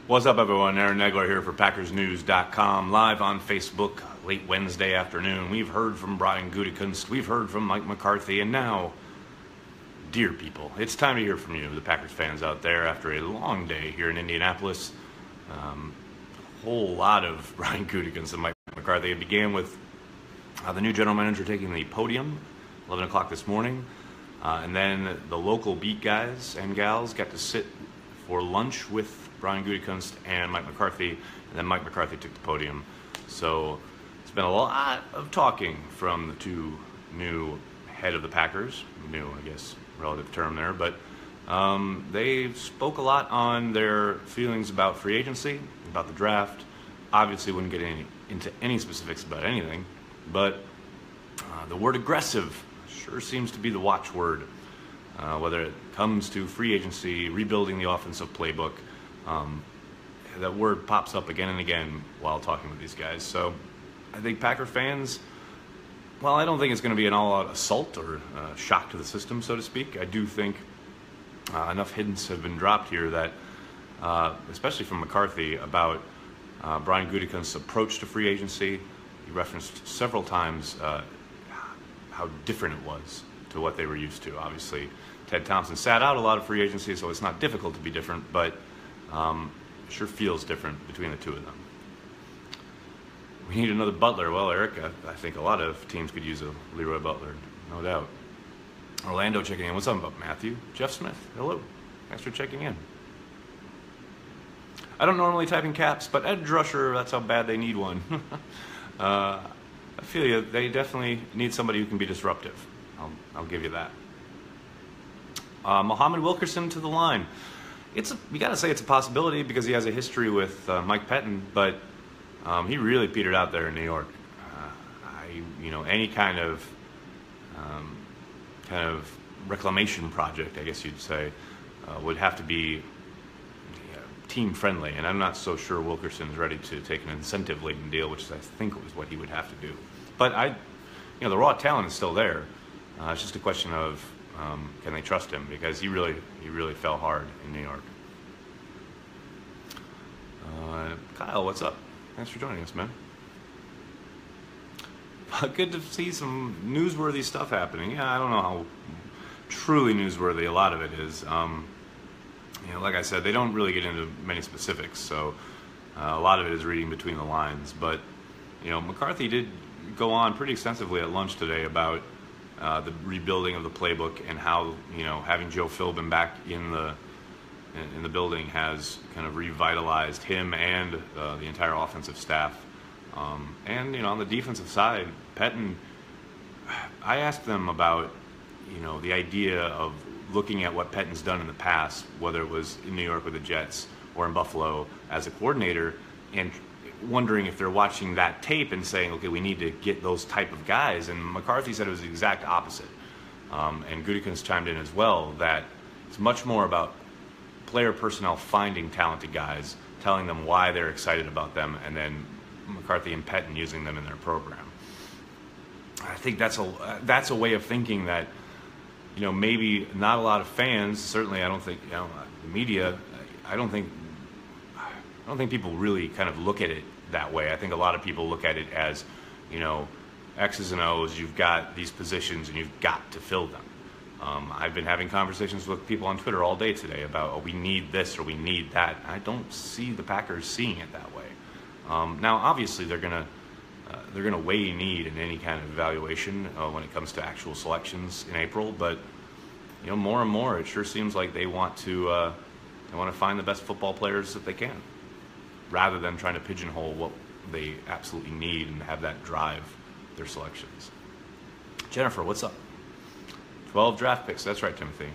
What's up, everyone? Aaron Nagler here for PackersNews.com, live on Facebook, late Wednesday afternoon. We've heard from Brian Gutekunst, we've heard from Mike McCarthy, and now, dear people, it's time to hear from you, the Packers fans out there, after a long day here in Indianapolis. A whole lot of Brian Gutekunst and Mike McCarthy. It began with the new general manager taking the podium, 11 o'clock this morning, and then the local beat guys and gals got to sit for lunch with Brian Gutekunst and Mike McCarthy, and then Mike McCarthy took the podium. So it's been a lot of talking from the two new head of the Packers, new, I guess, relative term there, but they spoke a lot on their feelings about free agency, about the draft. Obviously wouldn't get into any specifics about anything, but the word aggressive sure seems to be the watchword, whether it comes to free agency, rebuilding the offensive playbook. That word pops up again and again while talking with these guys. So I think Packer fans, well, I don't think it's going to be an all-out assault or shock to the system, so to speak. I do think enough hints have been dropped here that, especially from McCarthy, about Brian Gutekunst's approach to free agency. He referenced several times how different it was to what they were used to. Obviously, Ted Thompson sat out a lot of free agency, so it's not difficult to be different, but it sure feels different between the two of them. We need another Butler. Well, Eric, I think a lot of teams could use a Leroy Butler, no doubt. Orlando checking in. What's up, Matthew? Jeff Smith, hello. Thanks for checking in. I don't normally type in caps, but Ed Drusher, that's how bad they need one. I feel you. They definitely need somebody who can be disruptive. I'll give you that. Muhammad Wilkerson to the line. You got to say it's a possibility because he has a history with Mike Pettin, but he really petered out there in New York. Any kind of reclamation project, I guess you'd say, would have to be team friendly, and I'm not so sure Wilkerson's ready to take an incentive-laden deal, which I think was what he would have to do. But the raw talent is still there. It's just a question of can they trust him, because he really fell hard in New York. Kyle, what's up? Thanks for joining us, man. Good to see some newsworthy stuff happening. Yeah, I don't know how truly newsworthy a lot of it is. Like I said, they don't really get into many specifics, so a lot of it is reading between the lines. But McCarthy did go on pretty extensively at lunch today about the rebuilding of the playbook and how having Joe Philbin back in the building has kind of revitalized him and the entire offensive staff. And on the defensive side, Pettin, I asked them about the idea of looking at what Pettin's done in the past, whether it was in New York with the Jets or in Buffalo as a coordinator, and wondering if they're watching that tape and saying, okay, we need to get those type of guys. And McCarthy said it was the exact opposite. And Gutekunst chimed in as well that it's much more about player personnel finding talented guys, telling them why they're excited about them, and then McCarthy and Pettin using them in their program. I think that's a way of thinking that maybe not a lot of fans, certainly I don't think the media, I don't think people really kind of look at it that way. I think a lot of people look at it as, X's and O's, you've got these positions and you've got to fill them. I've been having conversations with people on Twitter all day today about, we need this or we need that. I don't see the Packers seeing it that way. Now, obviously, they're gonna weigh need in any kind of evaluation when it comes to actual selections in April. But more and more, it sure seems like they want to find the best football players that they can, rather than trying to pigeonhole what they absolutely need and have that drive their selections. Jennifer, what's up? 12 draft picks. That's right, Timothy.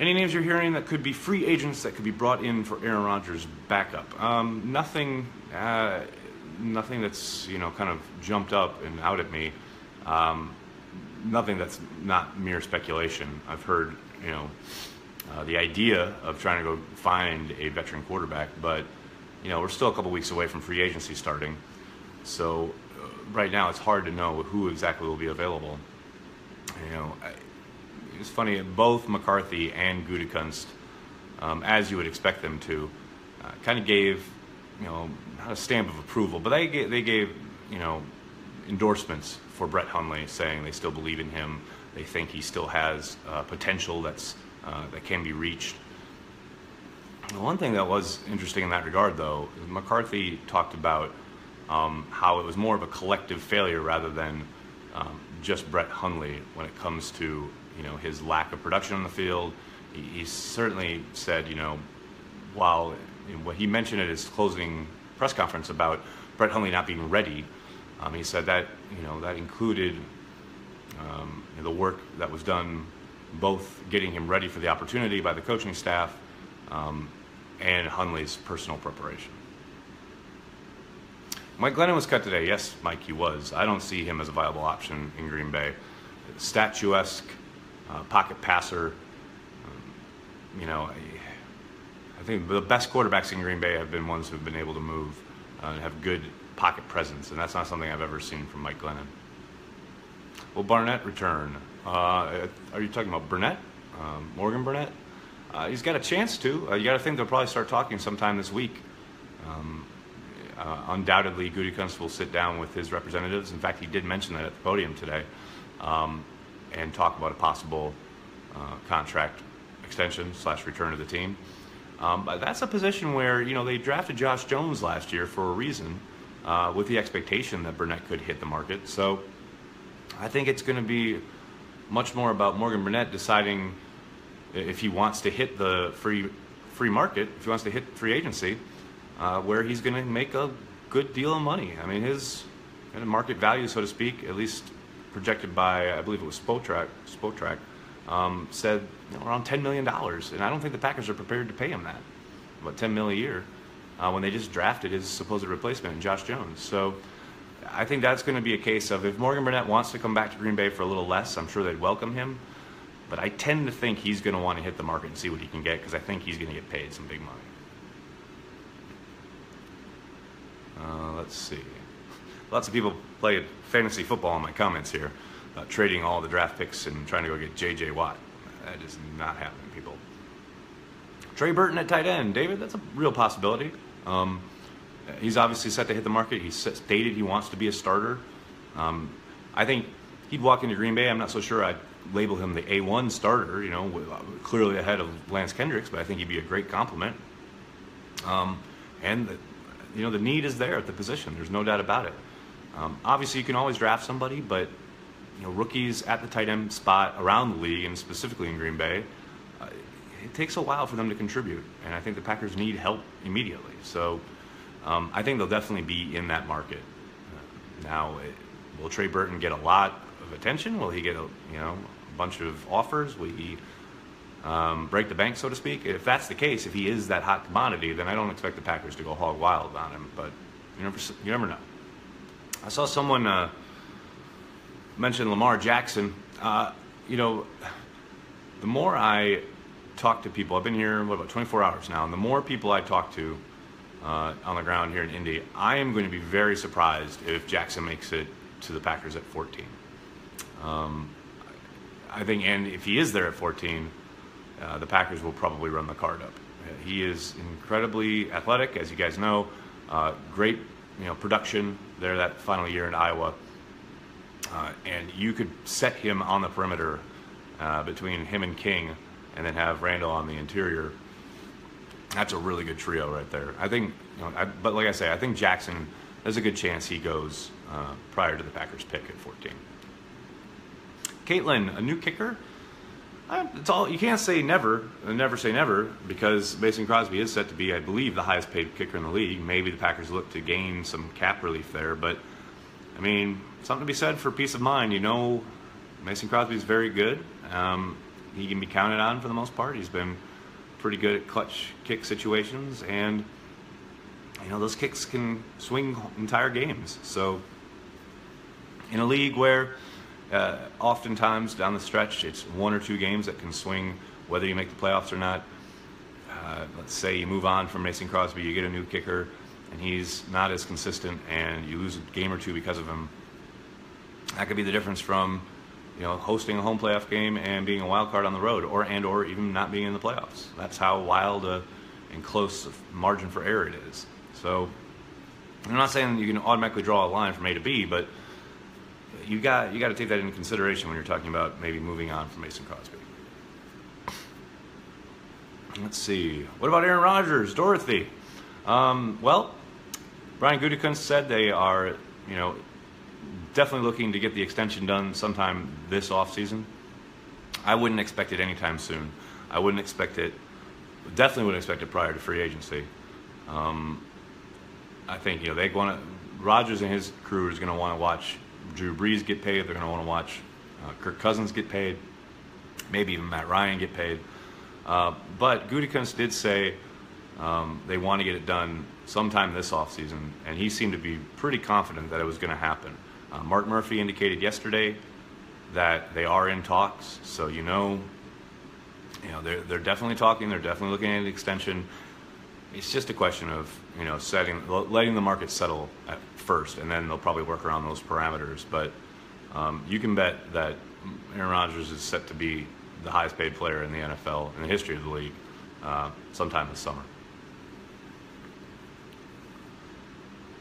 Any names you're hearing that could be free agents that could be brought in for Aaron Rodgers' backup? Nothing that's kind of jumped up and out at me. Nothing that's not mere speculation. I've heard the idea of trying to go find a veteran quarterback, but we're still a couple weeks away from free agency starting, so right now it's hard to know who exactly will be available. It's funny, both McCarthy and Gutekunst as you would expect them to. Kind of gave, not a stamp of approval, but they gave, endorsements for Brett Hundley, saying they still believe in him. They think he still has potential that can be reached. The one thing that was interesting in that regard, though, is McCarthy talked about how it was more of a collective failure rather than just Brett Hundley when it comes to his lack of production on the field. He certainly said, while what he mentioned at his closing press conference about Brett Hundley not being ready, he said that that included the work that was done, both getting him ready for the opportunity by the coaching staff and Hundley's personal preparation. Mike Glennon was cut today. Yes, Mike, he was. I don't see him as a viable option in Green Bay. Statuesque, pocket passer. I think the best quarterbacks in Green Bay have been ones who've been able to move and have good pocket presence, and that's not something I've ever seen from Mike Glennon. Will Barnett return? Are you talking about Burnett? Morgan Burnett? He's got a chance to. You got to think they'll probably start talking sometime this week. Undoubtedly, Gutekunst will sit down with his representatives. In fact, he did mention that at the podium today, and talk about a possible contract extension / return to the team. But that's a position where they drafted Josh Jones last year for a reason, with the expectation that Burnett could hit the market. So I think it's going to be much more about Morgan Burnett deciding if he wants to hit the free market, if he wants to hit free agency, where he's going to make a good deal of money. I mean, his kind of market value, so to speak, at least projected by, I believe it was Spotrac, said around $10 million. And I don't think the Packers are prepared to pay him that, about $10 million a year, when they just drafted his supposed replacement in Josh Jones. So I think that's going to be a case of if Morgan Burnett wants to come back to Green Bay for a little less, I'm sure they'd welcome him. But I tend to think he's going to want to hit the market and see what he can get, because I think he's going to get paid some big money. Let's see. Lots of people play fantasy football in my comments here, trading all the draft picks and trying to go get J.J. Watt. That is not happening, people. Trey Burton at tight end. David, that's a real possibility. He's obviously set to hit the market. He stated he wants to be a starter. I think he'd walk into Green Bay. I'm not so sure I'd label him the A1 starter, clearly ahead of Lance Kendricks, but I think he'd be a great compliment. And the need is there at the position. There's no doubt about it. Obviously, you can always draft somebody, but rookies at the tight end spot around the league, and specifically in Green Bay, it takes a while for them to contribute, and I think the Packers need help immediately. So I think they'll definitely be in that market. Now, will Trey Burton get a lot of attention? Will he get a bunch of offers? Will he break the bank, so to speak? If that's the case, if he is that hot commodity, then I don't expect the Packers to go hog wild on him. But you never know. I saw someone mention Lamar Jackson. The more I talk to people, I've been here about 24 hours now, and the more people I talk to on the ground here in Indy, I am going to be very surprised if Jackson makes it to the Packers at 14. I think, and if he is there at 14, the Packers will probably run the card up. He is incredibly athletic, as you guys know. Great, production there that final year in Iowa. And you could set him on the perimeter between him and King, and then have Randall on the interior. That's a really good trio right there. I think, but like I say, I think Jackson, there's a good chance he goes prior to the Packers pick at 14. Caitlin, a new kicker? It's all, you can't say never say never, because Mason Crosby is set to be, I believe, the highest paid kicker in the league. Maybe the Packers look to gain some cap relief there, but I mean, something to be said for peace of mind. Mason Crosby is very good. He can be counted on for the most part. He's been pretty good at clutch kick situations, and those kicks can swing entire games. So in a league where oftentimes down the stretch it's one or two games that can swing whether you make the playoffs or not. Let's say you move on from Mason Crosby, you get a new kicker, and he's not as consistent, and you lose a game or two because of him. That could be the difference from hosting a home playoff game and being a wild card on the road, or even not being in the playoffs. That's how wild and close margin for error it is. So I'm not saying you can automatically draw a line from A to B, but you got to take that into consideration when you're talking about maybe moving on from Mason Crosby. Let's see. What about Aaron Rodgers, Dorothy? Well, Brian Gutekunst said they are, definitely looking to get the extension done sometime this offseason. I wouldn't expect it anytime soon. I wouldn't expect it. Definitely wouldn't expect it prior to free agency. I think they want to. Rodgers and his crew is going to want to watch Drew Brees get paid. They're going to want to watch Kirk Cousins get paid. Maybe even Matt Ryan get paid. But Gutekunst did say they want to get it done sometime this offseason, and he seemed to be pretty confident that it was going to happen. Mark Murphy indicated yesterday that they are in talks, so they're definitely talking. They're definitely looking at an extension. It's just a question of letting the market settle at first, and then they'll probably work around those parameters. But you can bet that Aaron Rodgers is set to be the highest paid player in the NFL in the history of the league sometime this summer.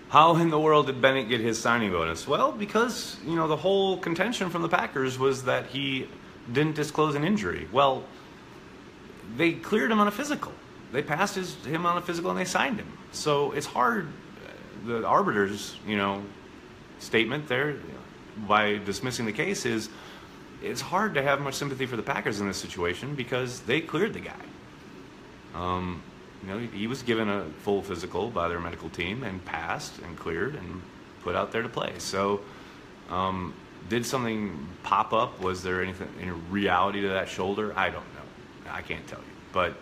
How in the world did Bennett get his signing bonus? Well, because the whole contention from the Packers was that he didn't disclose an injury. Well, they cleared him on a physical. They passed him on a physical and they signed him. So it's hard. The arbiter's statement there by dismissing the case is it's hard to have much sympathy for the Packers in this situation because they cleared the guy. He was given a full physical by their medical team and passed and cleared and put out there to play. So did something pop up? Was there any reality to that shoulder? I don't know. I can't tell you. But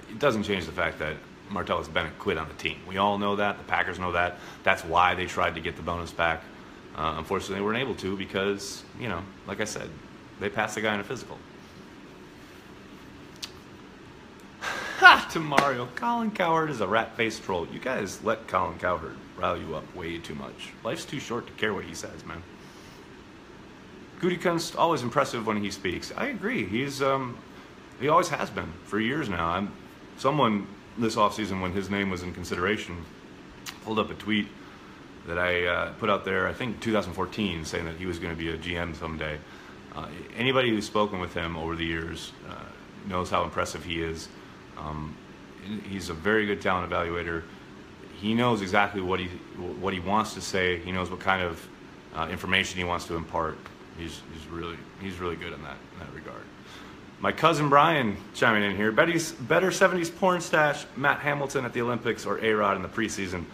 it doesn't change the fact that Martellus Bennett quit on the team. We all know that. The Packers know that. That's why they tried to get the bonus back. Unfortunately, they weren't able to because, like I said, they passed the guy in a physical. Ha! To Mario. Colin Cowherd is a rat-faced troll. You guys let Colin Cowherd rile you up way too much. Life's too short to care what he says, man. Gutekunst, always impressive when he speaks. I agree. He always has been for years now. Someone this offseason, when his name was in consideration, pulled up a tweet that I put out there, I think 2014, saying that he was going to be a GM someday. Anybody who's spoken with him over the years knows how impressive he is. He's a very good talent evaluator. He knows exactly what he wants to say. He knows what kind of information he wants to impart. He's really good in that regard. My cousin Brian chiming in here. Better 70s porn stash, Matt Hamilton at the Olympics or A-Rod in the preseason.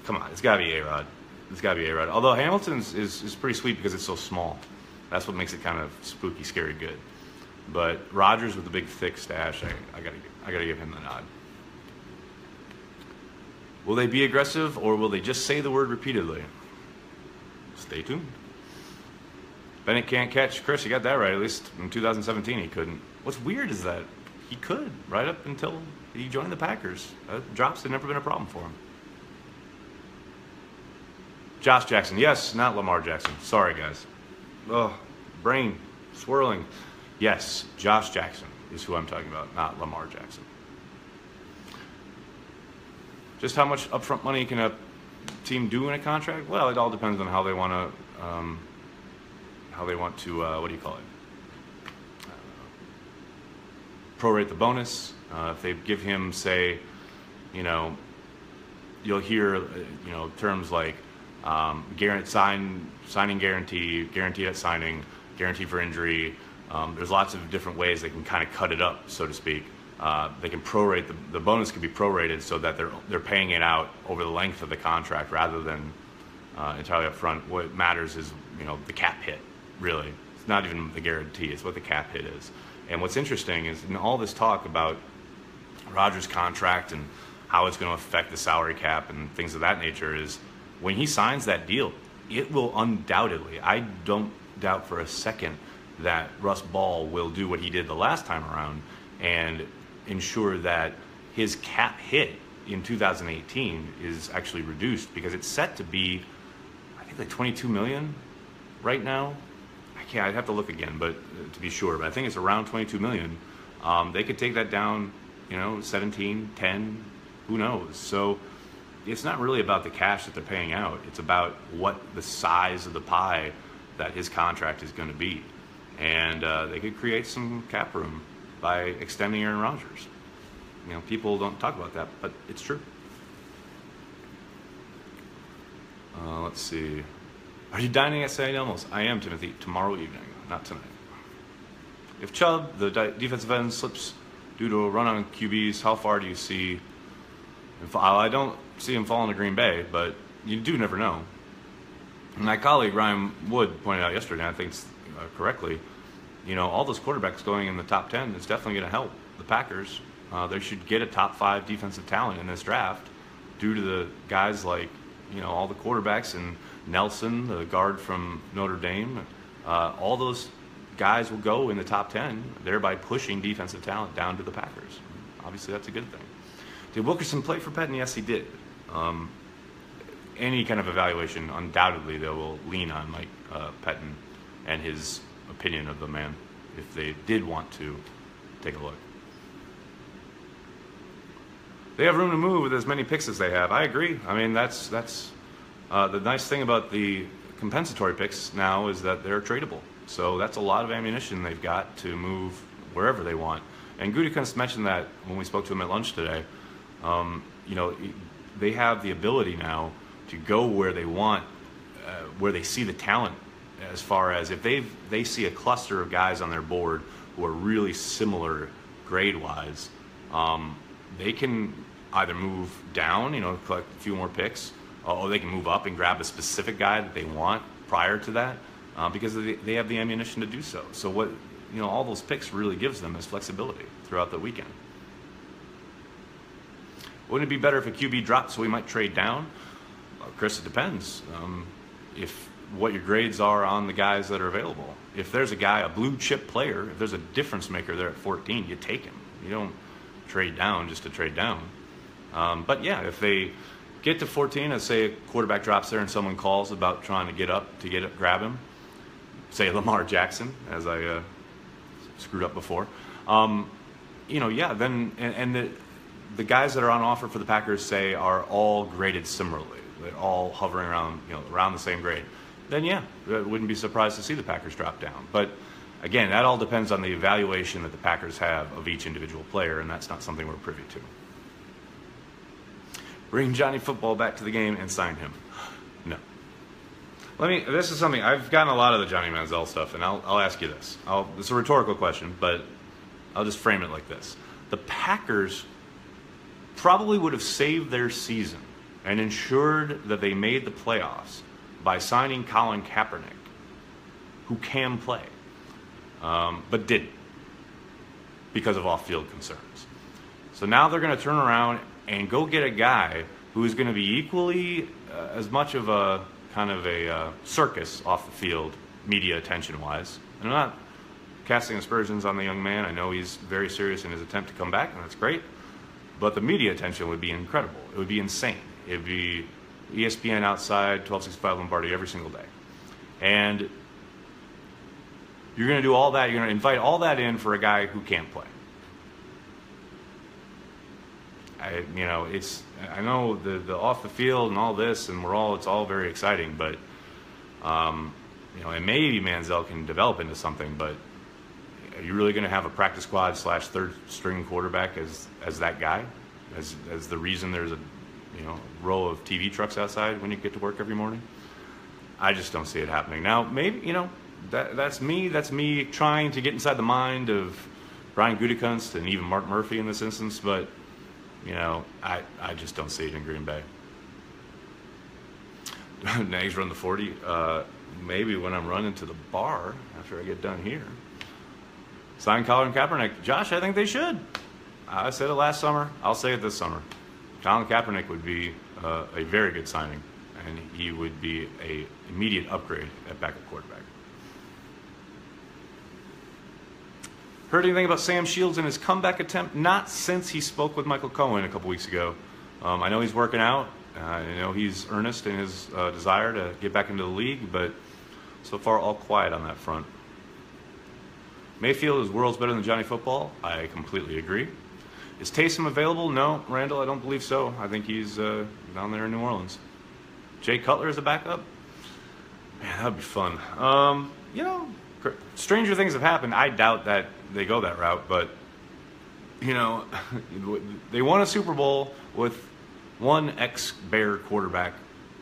Come on, it's got to be A-Rod. It's got to be A-Rod. Although Hamilton's is pretty sweet because it's so small. That's what makes it kind of spooky, scary good. But Rodgers with the big, thick stash, I gotta give him the nod. Will they be aggressive or will they just say the word repeatedly? Stay tuned. Bennett can't catch. Chris, you got that right. At least in 2017 he couldn't. What's weird is that he could right up until he joined the Packers. Drops had never been a problem for him. Josh Jackson. Yes, not Lamar Jackson. Sorry, guys. Oh, brain swirling. Yes, Josh Jackson is who I'm talking about, not Lamar Jackson. Just how much upfront money can a team do in a contract? Well, it all depends on how they want to, what do you call it? Prorate the bonus. If they give him, say, you'll hear, terms like signing guarantee, guaranteed at signing, guarantee for injury. There's lots of different ways they can kind of cut it up, so to speak. They can prorate the bonus can be prorated so that they're paying it out over the length of the contract rather than entirely up front. What matters is the cap hit. Really, it's not even the guarantee; it's what the cap hit is. And what's interesting is in all this talk about Rodgers' contract and how it's going to affect the salary cap and things of that nature is when he signs that deal, it will undoubtedly. I don't doubt for a second that Russ Ball will do what he did the last time around and ensure that his cap hit in 2018 is actually reduced because it's set to be, I think, like $22 million right now. I'd have to look again, but to be sure. But I think it's around $22 million. They could take that down, 17, 10, who knows? So it's not really about the cash that they're paying out. It's about what the size of the pie that his contract is going to be. And they could create some cap room by extending Aaron Rodgers. People don't talk about that, but it's true. Let's see. Are you dining at St. Elmo's? I am, Timothy. Tomorrow evening, not tonight. If Chubb, the defensive end, slips due to a run on QBs, how far do you see? I don't see him falling to Green Bay, but you do never know. My colleague Ryan Wood pointed out yesterday, and I think correctly, all those quarterbacks going in the top 10 is definitely going to help the Packers. They should get a top 5 defensive talent in this draft due to the guys like, all the quarterbacks and Nelson, the guard from Notre Dame. All those guys will go in the top 10, thereby pushing defensive talent down to the Packers. Obviously, that's a good thing. Did Wilkerson play for Pettin? Yes, he did. Any kind of evaluation, undoubtedly, they will lean on Mike Pettin and his opinion of the man if they did want to take a look. They have room to move with as many picks as they have. I agree. I mean, that's the nice thing about the compensatory picks now is that they're tradable. So that's a lot of ammunition they've got to move wherever they want. And Gutekunst mentioned that when we spoke to him at lunch today. They have the ability now to go where they want, where they see the talent. As far as if they see a cluster of guys on their board who are really similar grade-wise, they can either move down, collect a few more picks, or they can move up and grab a specific guy that they want prior to that, because they have the ammunition to do so. So what all those picks really gives them is flexibility throughout the weekend. Wouldn't it be better if a QB dropped so we might trade down? Well, Chris, it depends. If what your grades are on the guys that are available. If there's a guy, a blue chip player, if there's a difference maker there at 14, you take him. You don't trade down just to trade down. But yeah, if they get to 14, let's say a quarterback drops there and someone calls about trying to get up grab him, say Lamar Jackson, as I screwed up before, then and the guys that are on offer for the Packers say are all graded similarly. They're all hovering around, around the same grade. Then yeah, I wouldn't be surprised to see the Packers drop down. But again, that all depends on the evaluation that the Packers have of each individual player, and that's not something we're privy to. Bring Johnny Football back to the game and sign him. No. This is something, I've gotten a lot of the Johnny Manziel stuff, and I'll ask you this. It's a rhetorical question, but I'll just frame it like this. The Packers probably would have saved their season and ensured that they made the playoffs by signing Colin Kaepernick, who can play, but didn't because of off-field concerns. So now they're going to turn around and go get a guy who is going to be equally as much of a kind of a circus off the field, media attention-wise. And I'm not casting aspersions on the young man. I know he's very serious in his attempt to come back, and that's great. But the media attention would be incredible. It would be insane. It would be ESPN outside 1265 Lombardi every single day. And you're going to do all that. You're going to invite all that in for a guy who can't play. I know the off the field and all this, and it's all very exciting, but and maybe Manziel can develop into something, but are you really going to have a practice squad / third string quarterback as that guy, as the reason there's a row of TV trucks outside when you get to work every morning? I just don't see it happening. Now maybe that's me trying to get inside the mind of Brian Gutekunst and even Mark Murphy in this instance, but I just don't see it in Green Bay. Nags run the 40. Maybe when I'm running to the bar after I get done here. Sign Colin Kaepernick. Josh, I think they should. I said it last summer. I'll say it this summer. Colin Kaepernick would be a very good signing, and he would be an immediate upgrade at backup quarterback. Heard anything about Sam Shields and his comeback attempt? Not since he spoke with Michael Cohen a couple weeks ago. I know he's working out. I know he's earnest in his desire to get back into the league, but so far all quiet on that front. Mayfield is worlds better than Johnny Football. I completely agree. Is Taysom available? No, Randall, I don't believe so. I think he's down there in New Orleans. Jay Cutler is a backup? Man, that would be fun. You know, stranger things have happened. I doubt that they go that route, but, you know, they won a Super Bowl with one ex-Bear quarterback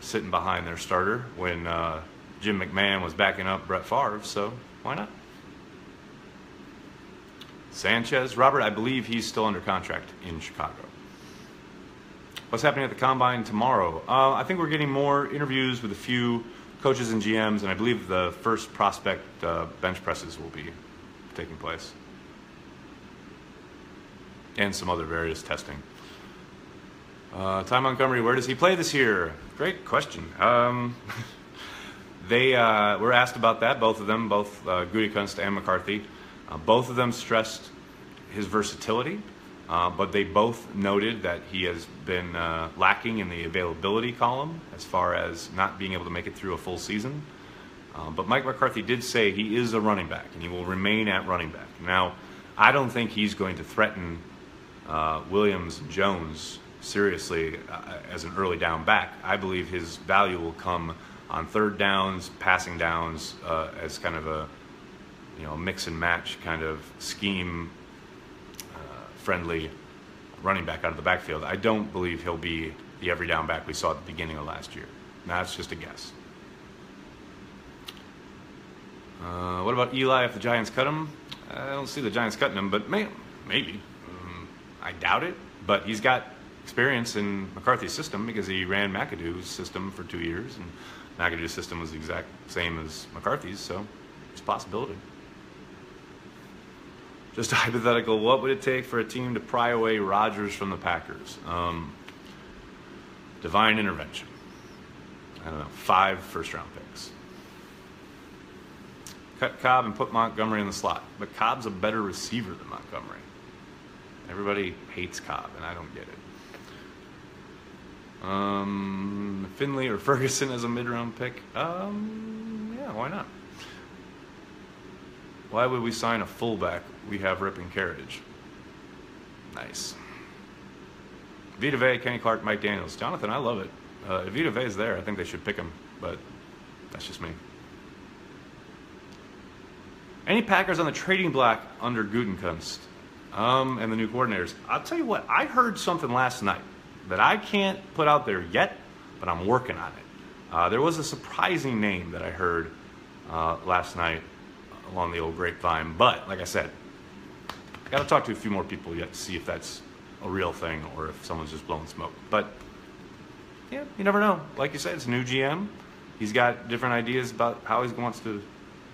sitting behind their starter when Jim McMahon was backing up Brett Favre, so why not? Sanchez, Robert, I believe he's still under contract in Chicago. What's happening at the Combine tomorrow? I think we're getting more interviews with a few coaches and GMs, and I believe the first prospect bench presses will be taking place. And some other various testing. Ty Montgomery, where does he play this year? Great question. They were asked about that, both of them, both Gutekunst and McCarthy. Both of them stressed his versatility, but they both noted that he has been lacking in the availability column as far as not being able to make it through a full season. But Mike McCarthy did say he is a running back, and he will remain at running back. Now, I don't think he's going to threaten Williams and Jones seriously as an early down back. I believe his value will come on third downs, passing downs, as kind of a mix and match kind of scheme friendly running back out of the backfield. I don't believe he'll be the every down back we saw at the beginning of last year. Now, that's just a guess. What about Eli if the Giants cut him? I don't see the Giants cutting him, but maybe. I doubt it, but he's got experience in McCarthy's system because he ran McAdoo's system for 2 years, and McAdoo's system was the exact same as McCarthy's, so it's a possibility. Just a hypothetical, what would it take for a team to pry away Rodgers from the Packers? Divine intervention. I don't know, 5 first-round picks. Cut Cobb and put Montgomery in the slot, but Cobb's a better receiver than Montgomery. Everybody hates Cobb, and I don't get it. Finley or Ferguson as a mid-round pick? Yeah, why not? Why would we sign a fullback? We have ripping carriage. Nice. Vita Vea, Kenny Clark, Mike Daniels. Jonathan, I love it. If Vita Vea is there, I think they should pick him, but that's just me. Any Packers on the trading block under Gutekunst and the new coordinators? I'll tell you what, I heard something last night that I can't put out there yet, but I'm working on it. There was a surprising name that I heard last night along the old grapevine, but like I said, I got to talk to a few more people yet to see if that's a real thing or if someone's just blowing smoke. But yeah, you never know. Like you said, it's a new GM. He's got different ideas about how he wants to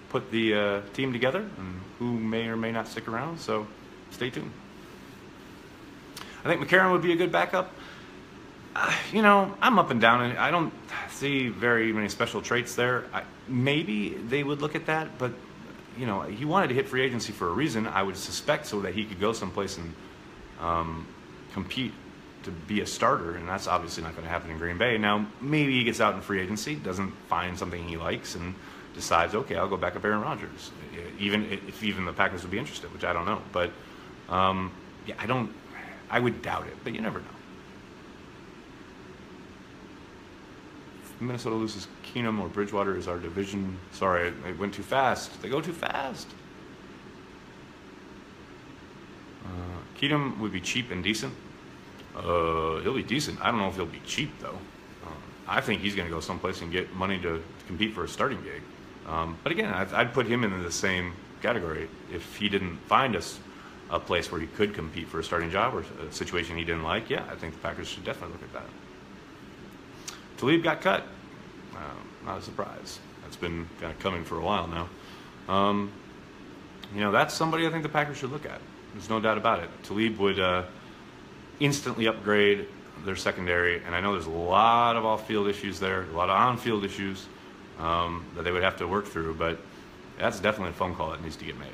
put the team together and who may or may not stick around, so stay tuned. I think McCarron would be a good backup. I'm up and down, and I don't see very many special traits there. Maybe they would look at that, but he wanted to hit free agency for a reason, I would suspect, so that he could go someplace and compete to be a starter, and that's obviously not going to happen in Green Bay. Now, maybe he gets out in free agency, doesn't find something he likes, and decides, okay, I'll go back up Aaron Rodgers, even if the Packers would be interested, which I don't know. But, I would doubt it, but you never know. If Minnesota loses Keenum or Bridgewater is our division. Sorry, I went too fast. They go too fast. Keenum would be cheap and decent. He'll be decent. I don't know if he'll be cheap, though. I think he's going to go someplace and get money to compete for a starting gig. But again, I'd put him into the same category. If he didn't find us a place where he could compete for a starting job or a situation he didn't like, yeah, I think the Packers should definitely look at that. Talib got cut. Not a surprise. That's been kind of coming for a while now. That's somebody I think the Packers should look at. There's no doubt about it. Talib would instantly upgrade their secondary, and I know there's a lot of off-field issues there, a lot of on-field issues that they would have to work through, but that's definitely a phone call that needs to get made.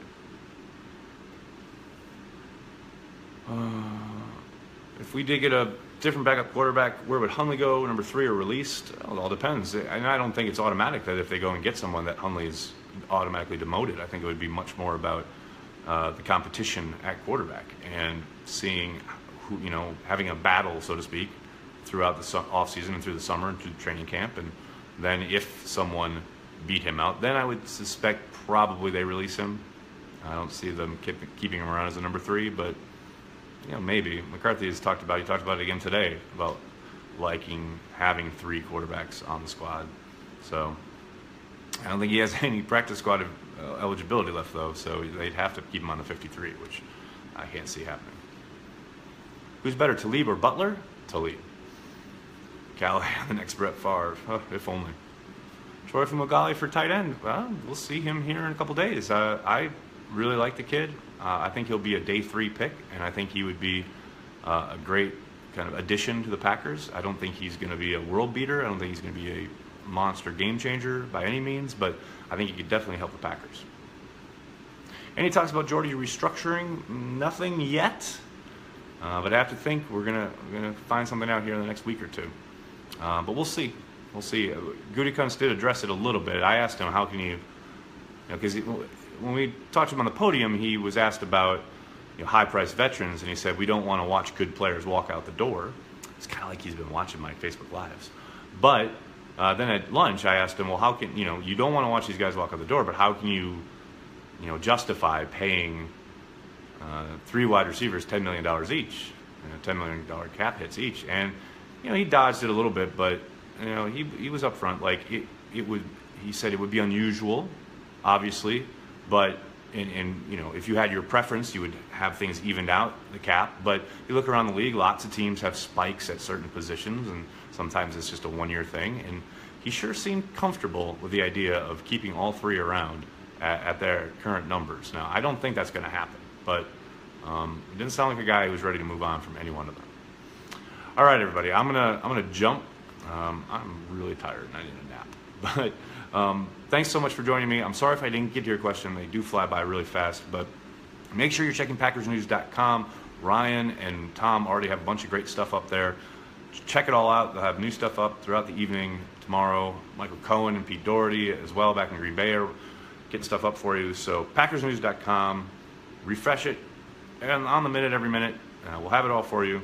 If we did get a different backup quarterback, where would Hundley go, number 3, or released? Well, it all depends. And I don't think it's automatic that if they go and get someone that Hundley is automatically demoted. I think it would be much more about the competition at quarterback and seeing who, having a battle, so to speak, throughout the off season and through the summer and through the training camp. And then if someone beat him out, then I would suspect probably they release him. I don't see them keeping him around as a number 3, but maybe. McCarthy he talked about it again today about liking having 3 quarterbacks on the squad. So I don't think he has any practice squad eligibility left, though, so they'd have to keep him on the 53, which I can't see happening. Who's better, Talib or Butler? Talib. Callahan, the next Brett Favre. Oh, if only. Troy from Mogali for tight end. Well, we'll see him here in a couple days. I really like the kid. I think he'll be a day 3 pick, and I think he would be a great kind of addition to the Packers. I don't think he's going to be a world beater. I don't think he's going to be a monster game changer by any means, but I think he could definitely help the Packers. And he talks about Jordy restructuring. Nothing yet, but I have to think we're gonna find something out here in the next week or two. But we'll see. We'll see. Gutekunst did address it a little bit. I asked him, how can you, because when we talked to him on the podium, he was asked about high-priced veterans, and he said, we don't want to watch good players walk out the door. It's kind of like he's been watching my Facebook Lives. But then at lunch, I asked him, well, how can, you don't want to watch these guys walk out the door, but how can you, justify paying 3 wide receivers $10 million each, $10 million cap hits each? And, he dodged it a little bit, but, he was upfront. Like, he said it would be unusual, obviously, but if you had your preference, you would have things evened out, the cap. But you look around the league, lots of teams have spikes at certain positions, and sometimes it's just a one-year thing. And he sure seemed comfortable with the idea of keeping all 3 around at their current numbers. Now, I don't think that's going to happen, but it didn't sound like a guy who was ready to move on from any one of them. All right, everybody, I'm gonna jump. I'm really tired and I need a nap. But thanks so much for joining me. I'm sorry if I didn't get to your question. They do fly by really fast, but make sure you're checking PackersNews.com. Ryan and Tom already have a bunch of great stuff up there. Check it all out. They'll have new stuff up throughout the evening tomorrow. Michael Cohen and Pete Doherty as well back in Green Bay are getting stuff up for you. So PackersNews.com. Refresh it and on the minute every minute. We'll have it all for you.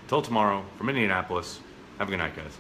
Until tomorrow, from Indianapolis, have a good night, guys.